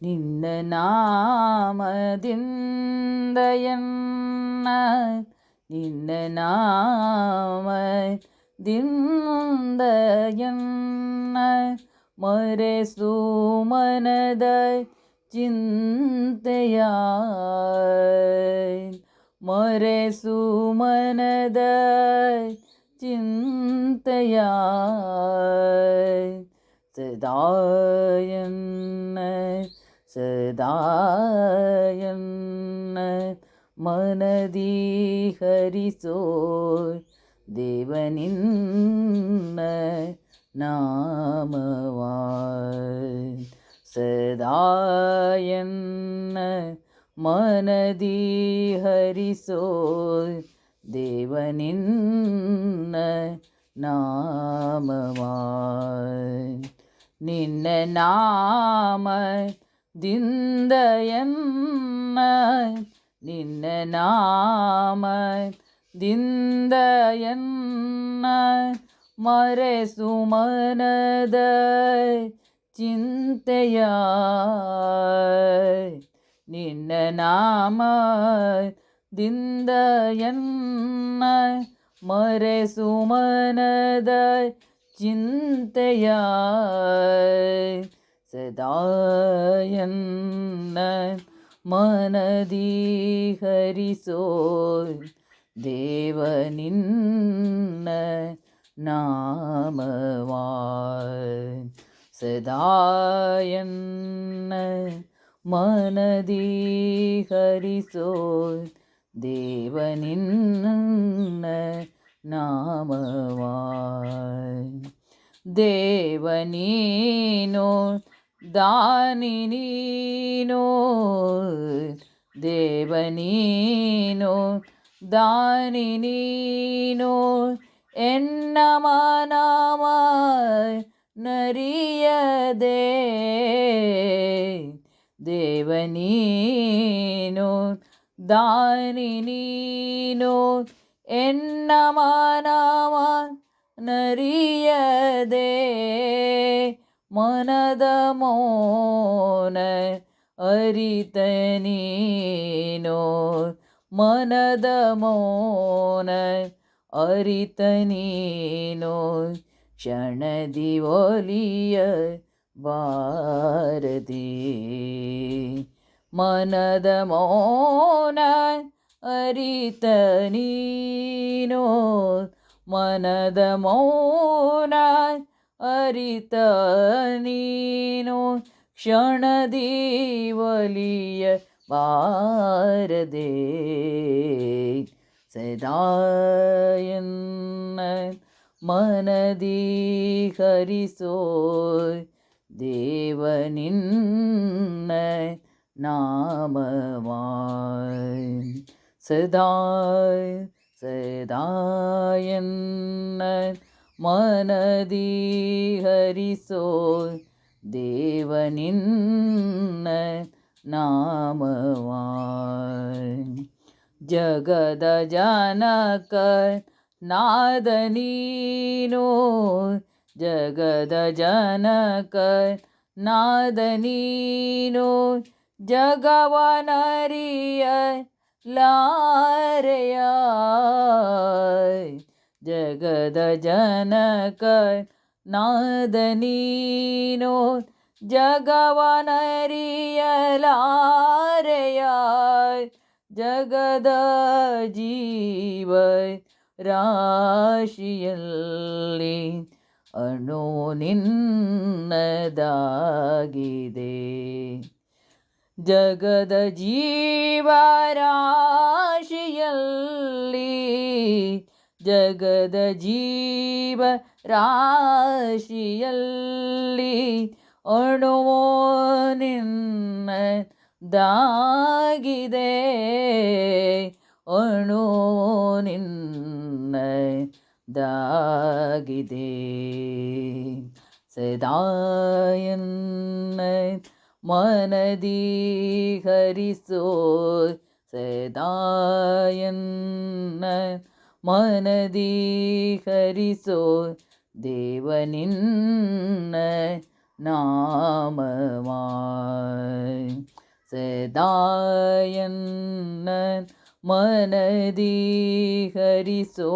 ನಿನ್ನ ನಾಮದಿಂದ ಎನ್ನ ನಿನ್ನ ನಾಮದಿಂದ ಎನ್ನ ಮರೆಸು ಮನದ ಚಿಂತೆಯ ಮರೆಸು ಮನದ ಚಿಂತೆಯ ಸದಾಯನ್ನ ಸದಾಯನ್ನ ಮನದಿ ಹರಿಸೋ ದೇವನಿನ್ನ ನಾಮವಾ ಸದಾಯನ್ನ ಮನದಿ ಹರಿಸೋ ದೇವನಿನ್ನ ನಾಮವಾ ನಿನ್ನ ನಾಮದಿಂದ ಎನ್ನ ನಿನ್ನ ನಾಮದಿಂದ ಎನ್ನ ಮರೆಸು ಮನದ ಚಿಂತೆಯ ನಿನ್ನ ನಾಮದಿಂದ ಎನ್ನ ಮರೆಸು ಮನದ ಚಿಂತೆಯ ಸದಾಯನ್ನ ಮನದಿ ಹರಿಸೋ ದೇವನಿನ್ನ ನಾಮವಾ ಸದಾಯನ್ನ ಮನದಿ ಹರಿಸೋ ದೇವನಿನ್ನ ನಾಮವಾ ದೇವನೀನೋ ದಾನಿ ನೀನೋ ದೇವನೀನೋ ದಾನಿ ನೀನೋ ಎನ್ನ ಮನವ ನರಿಯದೆ ದೇವನೀನೋ ದಾನಿ ನೀನೋ ಎನ್ನ ಮನವ ನರಿಯದೆ ಮನದ ಮೌನ ಅರಿತ ನೀನೋ ಮನದ ಮೌನ ಅರಿತ ನೀನೋ ಕ್ಷಣದಿ ಒಲಿಯ ಬಾರದಿ ಮನದ ಮೌನ ಅರಿತ ನೀನೋ ಮನದ ಮೌನ ಅರಿತ ನೀನು ಕ್ಷಣದಿ ಒಲಿಯ ಬಾರದೆ ಸದಾಯನ್ನ ಮನದಿ ಹರಿಸೋ ದೇವನಿನ್ನ ನಾಮವಾ ಸದಾಯನ್ನ ಮನದಿ ಹರಿಸೋ ದೇವನಿನ್ನ ನಾಮವಾ ಜಗದ ಜನಕ ನಾದ ನೀನೋ ಜಗದ ಜನಕ ನಾದ ನೀನೋ ಜಗವನರಿಯ ಲಾರೆಯ ಜಗದ ಜನಕ ನಾದ ನೀನೋ ಜಗವನರಿಯಲಾರೆಯ ಜಗದ ಜೀವ ರಾಶಿಯಲ್ಲಿ ಅಣು ನಿನ್ನದಾಗಿದೆ ಜಗದ ಜೀವರಾಶಿಯಲ್ಲಿ ಜಗದ ಜೀವ ರಾಶಿಯಲ್ಲಿ ಅಣುವು ನಿನ್ನದಾಗಿದೆ ಅಣು ನಿನ್ನದಾಗಿದೆ ಸದಾಯನ್ನ ಮನದಿ ಹರಿಸೋ ಸದಾಯನ್ನ ಮನದಿ ಹರಿಸೋ ದೇವನಿನ್ನ ನಾಮವಾಯ್ ಸದಾಯನ್ನ ಮನದಿ ಹರಿಸೋ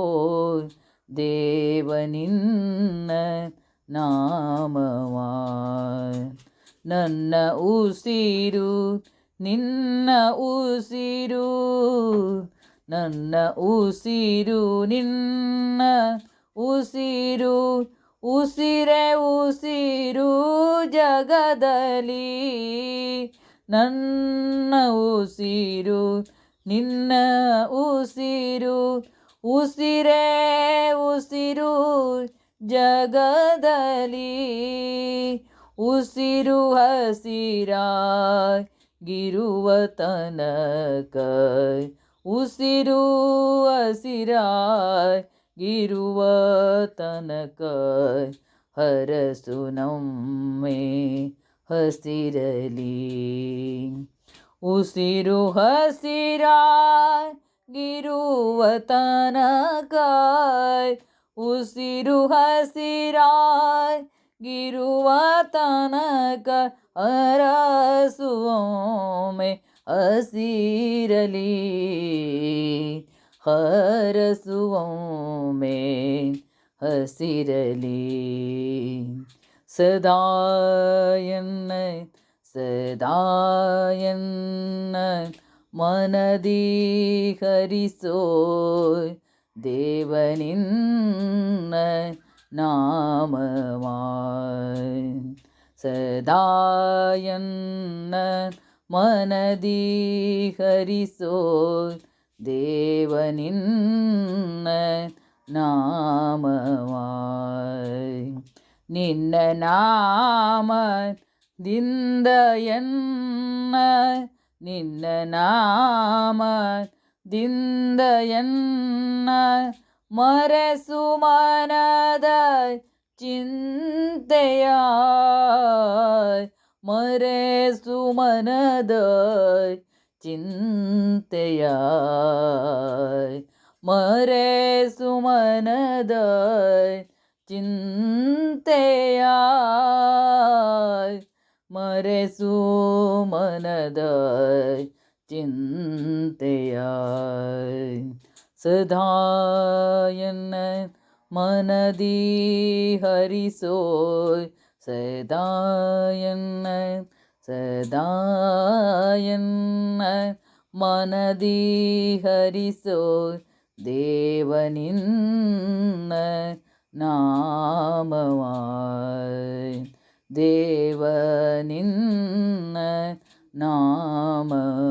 ದೇವನಿನ್ನ ನಾಮವಾಯ್ ನನ್ನ ಉಸಿರು ನಿನ್ನ ಉಸಿರು ನನ್ನ ಉಸಿರು ನಿನ್ನ ಉಸಿರು ಉಸಿರೇ ಉಸಿರು ಜಗದಲ್ಲಿ ನನ್ನ ಉಸಿರು ನಿನ್ನ ಉಸಿರು ಉಸಿರೇ ಉಸಿರು ಜಗದಲ್ಲಿ ಉಸಿರು ಹಸಿರಾಗಿರುವ ತನಕ ಉಸಿರು ಹಸಿರಾಗಿರುವ ತನಕ ಹರಸು ನಮ್ಮೆ ಹಸಿರಲಿ ಉಸಿರು ಹಸಿರಾಗಿರುವ ತನಕ ಉಸಿರು ಹಸಿರಾಗಿರುವ ತನಕ ಹರಸುವೊಮ್ಮೆ ಹಸಿರಲಿ ಹರಸುವೊಮ್ಮೆ ಹಸಿರಲಿ ಸದಾಯನ್ನ ಸದಾಯನ್ನ ಮನದಿ ಹರಿಸೋ ದೇವನಿನ್ನ ನಾಮವಾಯ್ ಸದಾಯನ್ನ ಮನದಿ ಹರಿಸೋ ದೇವನಿನ್ನ ನಾಮವಾಯ್ ನಿನ್ನ ನಾಮದಿಂದ ಎನ್ನ ನಿನ್ನ ನಾಮದಿಂದ ಎನ್ನ ಮರೆಸು ಮನದ ಚಿಂತೆಯ ಮರೆಸು ಮನದ ಚಿಂತೆಯ ಮರೆಸು ಮನದ ಚಿಂತೆಯ ಮರೆಸು ಮನದ ಚಿಂತೆಯ ಸದಾಯನ್ನ ಮನದಿ ಹರಿಸೋ ಸದಾಯನ್ನ ಸದಾಯನ್ನ ಮನದಿ ಹರಿಸೋ ದೇವನಿನ್ನ ನಾಮವಾಯ್ ದೇವನಿನ್ನ ನಾಮವಾಯ್